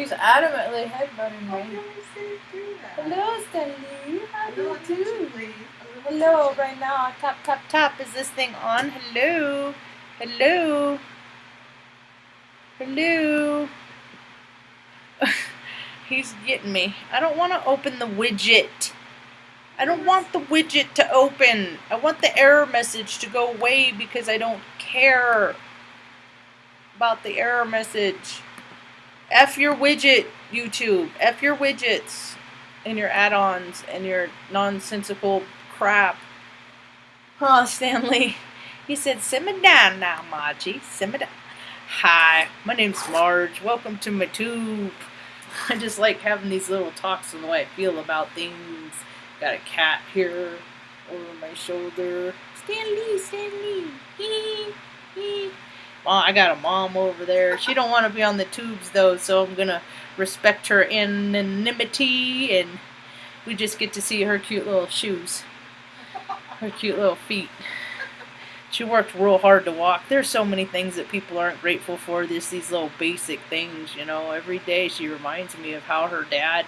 He's adamantly headbutting How me. can we say do that? Hello, Stanley. How do A little you do? attention, please. Hello, Attention. right now. Tap, tap, tap. Is this thing on? Hello. Hello. Hello. He's getting me. I don't want to open the widget. I don't want the widget to open. I want the error message to go away because I don't care about the error message. F your widget, YouTube. F your widgets and your add-ons and your nonsensical crap. Oh, Stanley. He said, simmer down now, Margie. Simmer down. Hi, my name's Marge. Welcome to my tube. I just like having these little talks on the way I feel about things. Got a cat here over my shoulder. Stanley, Stanley. Hee hee. Well, I got a mom over there. She don't want to be on the tubes though, so I'm gonna respect her anonymity, and we just get to see her cute little shoes, her cute little feet. She worked real hard to walk. There's so many things that people aren't grateful for. Just these little basic things, you know. Every day she reminds me of how her dad,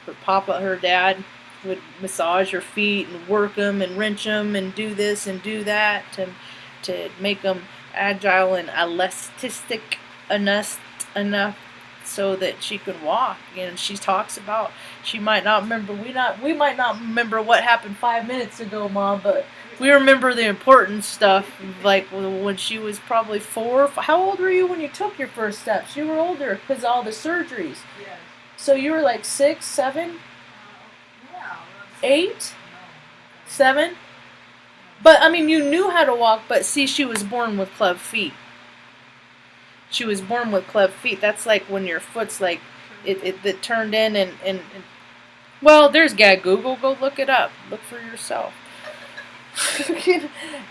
her dad, would massage her feet and work them and wrench them and do this and do that to make them agile and elastic enough so that she could walk. And she talks about she might not remember we might not remember what happened 5 minutes ago, Mom, but we remember the important stuff, like when she was probably 4. How old were you when you took your first steps? You were older because of all the surgeries. Yes. So you were like 6, 7, Yeah. 8, 7. But I mean, you knew how to walk. But see, she was born with club feet. She was born with club feet. That's like when your foot's like it turned in and well, there's Google. Go look it up. Look for yourself.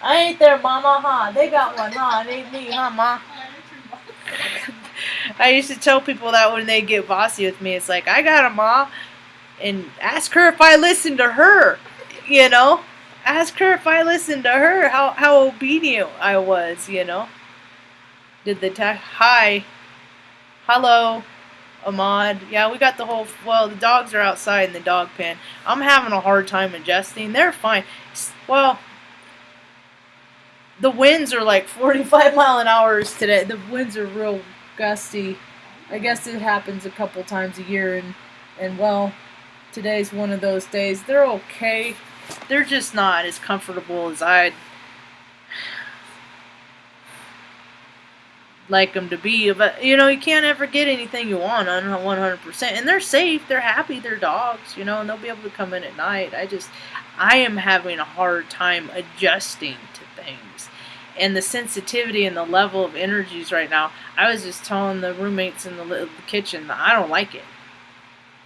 I ain't there, Mama, huh? They got one, huh? It ain't me, huh, Ma? I used to tell people that when they get bossy with me. It's like, I got a Ma, and ask her if I listen to her, you know? Ask her if I listened to her, how obedient I was, you know? Did the hi, hello, Ahmad. Yeah, we got the whole, well, the dogs are outside in the dog pen. I'm having a hard time adjusting. They're fine. Well, the winds are like 45 mile an hour today. The winds are real gusty. I guess it happens a couple times a year, and well, today's one of those days. They're okay. They're just not as comfortable as I'd like them to be. But, you know, you can't ever get anything you want on 100%. And they're safe. They're happy. They're dogs, you know, and they'll be able to come in at night. I am having a hard time adjusting to things. And the sensitivity and the level of energies right now, I was just telling the roommates in the kitchen that I don't like it.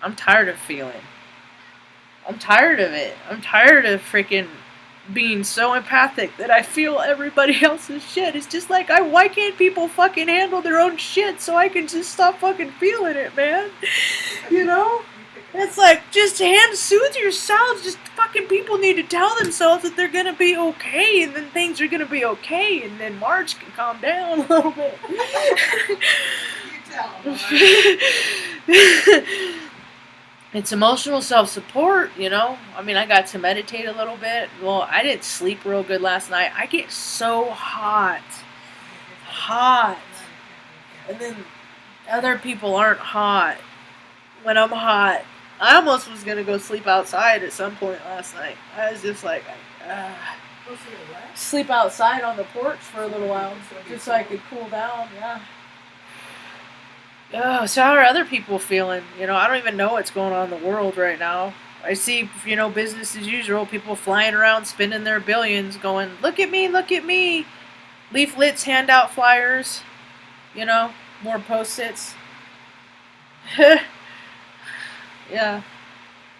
I'm tired of feeling. I'm tired of it. I'm tired of freaking being so empathic that I feel everybody else's shit. It's just like, why can't people fucking handle their own shit so I can just stop fucking feeling it, man? You know? It's like, just soothe yourselves. Just fucking people need to tell themselves that they're gonna be okay, and then things are gonna be okay, and then Marge can calm down a little bit. You tell them, Marge. It's emotional self-support, you know? I mean, I got to meditate a little bit. Well, I didn't sleep real good last night. I get so hot. And then other people aren't hot. When I'm hot, I almost was going to go sleep outside at some point last night. I was just like, sleep outside on the porch for a little while, just so I could cool down, yeah. Oh, so how are other people feeling? You know, I don't even know what's going on in the world right now. I see, you know, business as usual, people flying around spending their billions going, look at me, look at me. Leaflets, handout flyers, you know, more post-its. Yeah.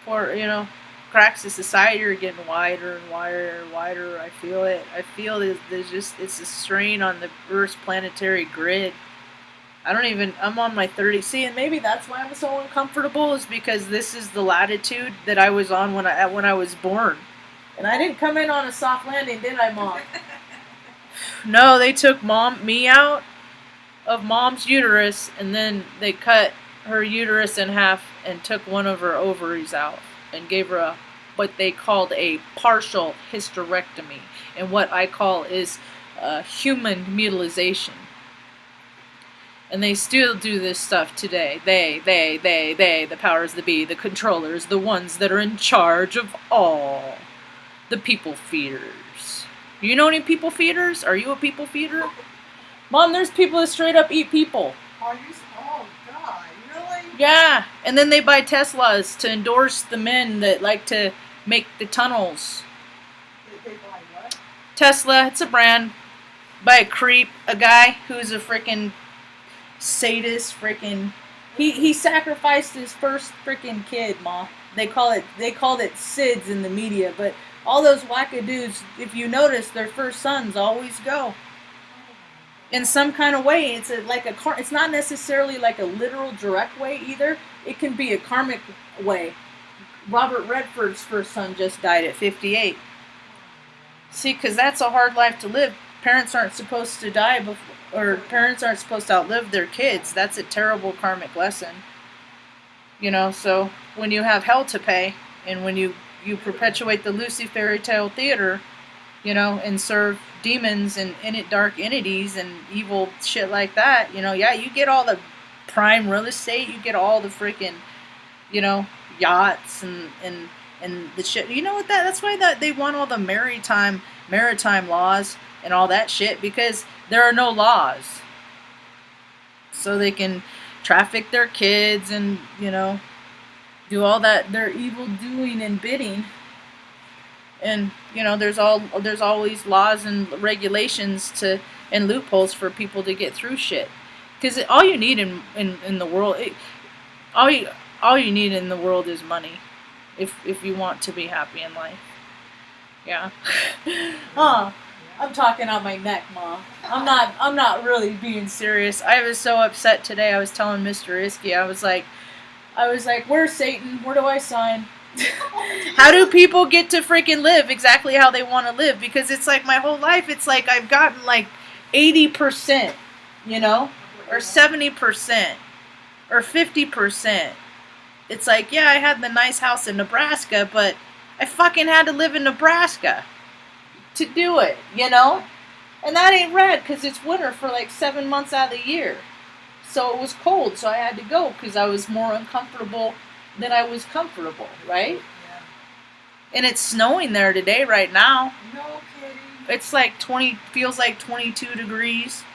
Poor, you know, cracks of society are getting wider and wider and wider. I feel it. I feel there's just, it's a strain on the Earth's planetary grid. I'm on my 30. See, and maybe that's why I'm so uncomfortable, is because this is the latitude that I was on when I was born. And I didn't come in on a soft landing, did I, Mom? No, they took me out of Mom's uterus, and then they cut her uterus in half and took one of her ovaries out and gave her what they called a partial hysterectomy, and what I call is human mutilization. And they still do this stuff today. They, the powers that be, the controllers, the ones that are in charge of all. The people feeders. You know any people feeders? Are you a people feeder? Mom, there's people that straight up eat people. Are you? Oh God, really? Yeah, and then they buy Teslas to endorse the men that like to make the tunnels. They buy what? Tesla, it's a brand. By a creep, a guy who's a freaking sadist, freaking. He sacrificed his first freaking kid, Ma. They called it SIDS in the media, but all those wackadoos, if you notice, their first sons always go. In some kind of way, it's it's not necessarily like a literal direct way either. It can be a karmic way. Robert Redford's first son just died at 58. See, because that's a hard life to live. Parents aren't supposed to die before, or parents aren't supposed to outlive their kids. That's a terrible karmic lesson. You know, so when you have hell to pay, and when you perpetuate the Lucy fairy tale theater, you know, and serve demons and dark entities and evil shit like that, you know, yeah, you get all the prime real estate, you get all the freaking, you know, yachts and the shit. You know what that's why that they want all the maritime laws and all that shit, because there are no laws. So they can traffic their kids and, you know, do all that their evil doing and bidding. And, you know, there's always laws and regulations and loopholes for people to get through shit. Because all you need in the world, all you need in the world is money, if you want to be happy in life. Yeah. I'm talking out my neck, Ma. I'm not really being serious. I was so upset today. I was telling Mr. Iski, I was like, where's Satan? Where do I sign? How do people get to freaking live exactly how they want to live? Because it's like my whole life, it's like I've gotten like 80%, you know, or 70%, or 50%. It's like, yeah, I had the nice house in Nebraska, but I fucking had to live in Nebraska to do it, you know? And that ain't rad, because it's winter for like 7 months out of the year. So it was cold, so I had to go because I was more uncomfortable than I was comfortable, right? Yeah. And it's snowing there today, right now. No kidding. It's like feels like 22 degrees,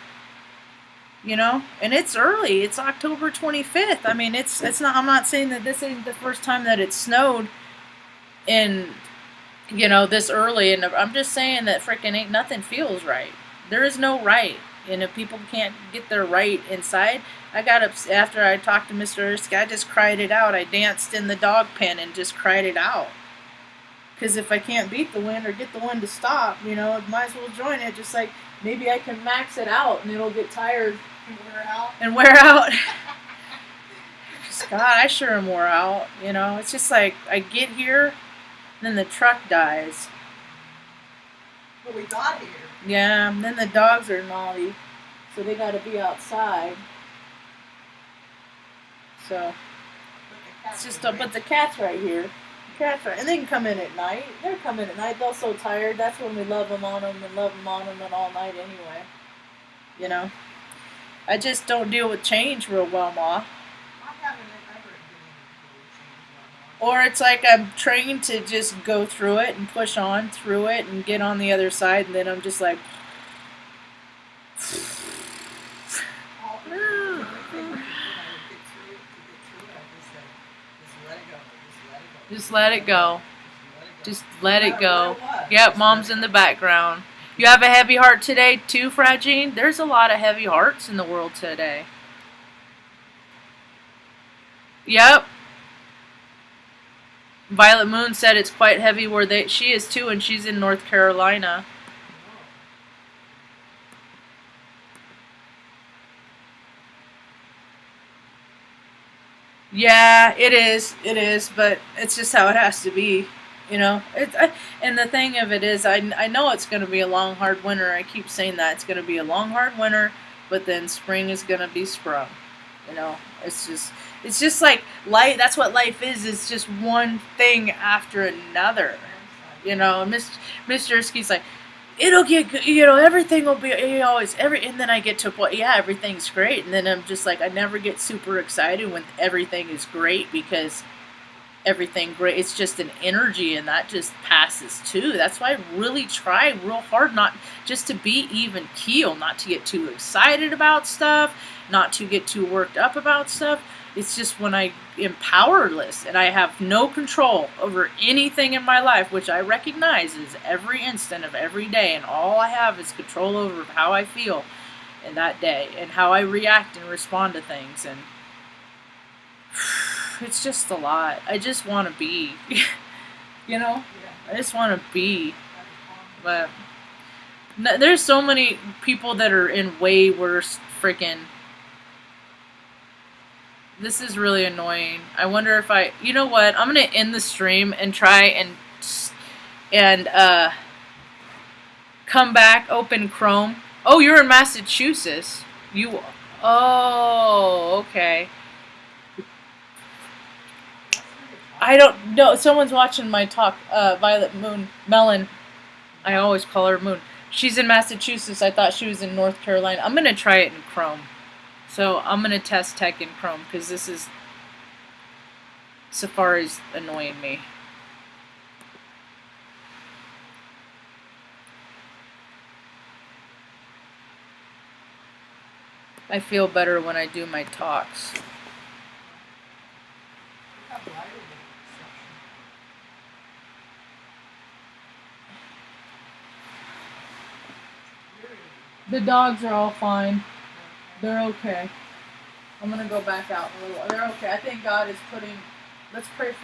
you know? And it's early. It's October 25th. I mean, it's not, I'm not saying that this ain't the first time that it snowed in, you know, this early. And I'm just saying that freaking ain't nothing feels right. There is no right. And if people can't get their right inside, I got up after I talked to Mr. Erskine, I just cried it out. I danced in the dog pen and just cried it out. Because if I can't beat the wind or get the wind to stop, you know, I might as well join it. Just like maybe I can max it out and it'll get tired and wear out. Just, God, I sure am wore out. You know, it's just like I get here, and then the truck dies. But we got here. Yeah, and then the dogs are naughty, so they got to be outside. So it's just, but the cat's right here. The cat's right, and they can come in at night. They're coming at night. They're so tired. That's when we love them on them and all night anyway. You know, I just don't deal with change real well, Ma. I haven't ever been in a Or it's like I'm trained to just go through it and push on through it and get on the other side, and then I'm just like. Just let it go. Just let it go. Yep, Mom's in the background. You have a heavy heart today too, Fragine? There's a lot of heavy hearts in the world today. Yep. Violet Moon said it's quite heavy where she is too, and she's in North Carolina. Yeah, it is, but it's just how it has to be, you know. And the thing of it is, I know it's going to be a long, hard winter. I keep saying that it's going to be a long, hard winter, but then spring is going to be sprung. You know, it's just like life. That's what life is. It's just one thing after another. You know, and Mr. Erskine's like, it'll get good. You know, everything will be always every. And then I get to a point, yeah, everything's great. And then I'm just like, I never get super excited when everything is great because everything great. It's just an energy, and that just passes too. That's why I really try real hard not just to be even keel, not to get too excited about stuff, not to get too worked up about stuff. It's just when I am powerless and I have no control over anything in my life, which I recognize is every instant of every day, and all I have is control over how I feel in that day and how I react and respond to things. And it's just a lot. I just want to be, you know? I just want to be. But there's so many people that are in way worse freaking. This is really annoying. I wonder if you know what? I'm going to end the stream and try and come back, open Chrome. Oh, you're in Massachusetts. Oh, okay. I don't know. Someone's watching my talk. Violet Melon. I always call her Moon. She's in Massachusetts. I thought she was in North Carolina. I'm going to try it in Chrome. So I'm going to test tech in Chrome because this is Safari's annoying me. I feel better when I do my talks. The dogs are all fine. They're okay. I'm going to go back out a little. They're okay. I think God is putting... Let's pray for